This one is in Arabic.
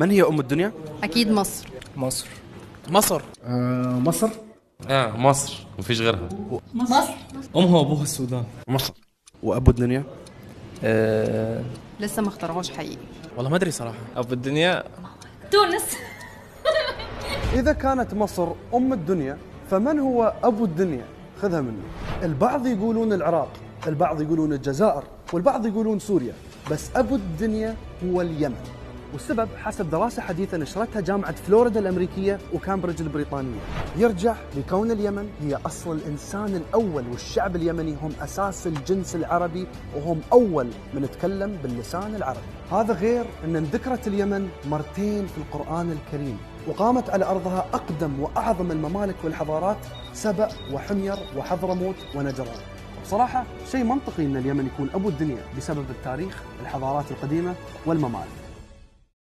من هي أم الدنيا؟ أكيد مصر. مصر. مصر. مصر. مصر مفيش غيرها. مصر. أمها وأبوها السودان. مصر. وأبو الدنيا؟ لسه ما اخترعوش حقيقي. والله ما أدري صراحة. أبو الدنيا تونس. إذا كانت مصر أم الدنيا فمن هو أبو الدنيا؟ خذها مني. البعض يقولون العراق، البعض يقولون الجزائر، والبعض يقولون سوريا، بس أبو الدنيا هو اليمن. والسبب حسب دراسة حديثة نشرتها جامعة فلوريدا الأمريكية وكامبريدج البريطانية، يرجع لكون اليمن هي أصل الإنسان الأول، والشعب اليمني هم أساس الجنس العربي، وهم أول من يتكلم باللسان العربي. هذا غير أن ذكرت اليمن مرتين في القرآن الكريم، وقامت على أرضها أقدم وأعظم الممالك والحضارات، سبأ وحمير وحضرموت ونجران. بصراحة شيء منطقي أن اليمن يكون أبو الدنيا بسبب التاريخ، الحضارات القديمة والممالك.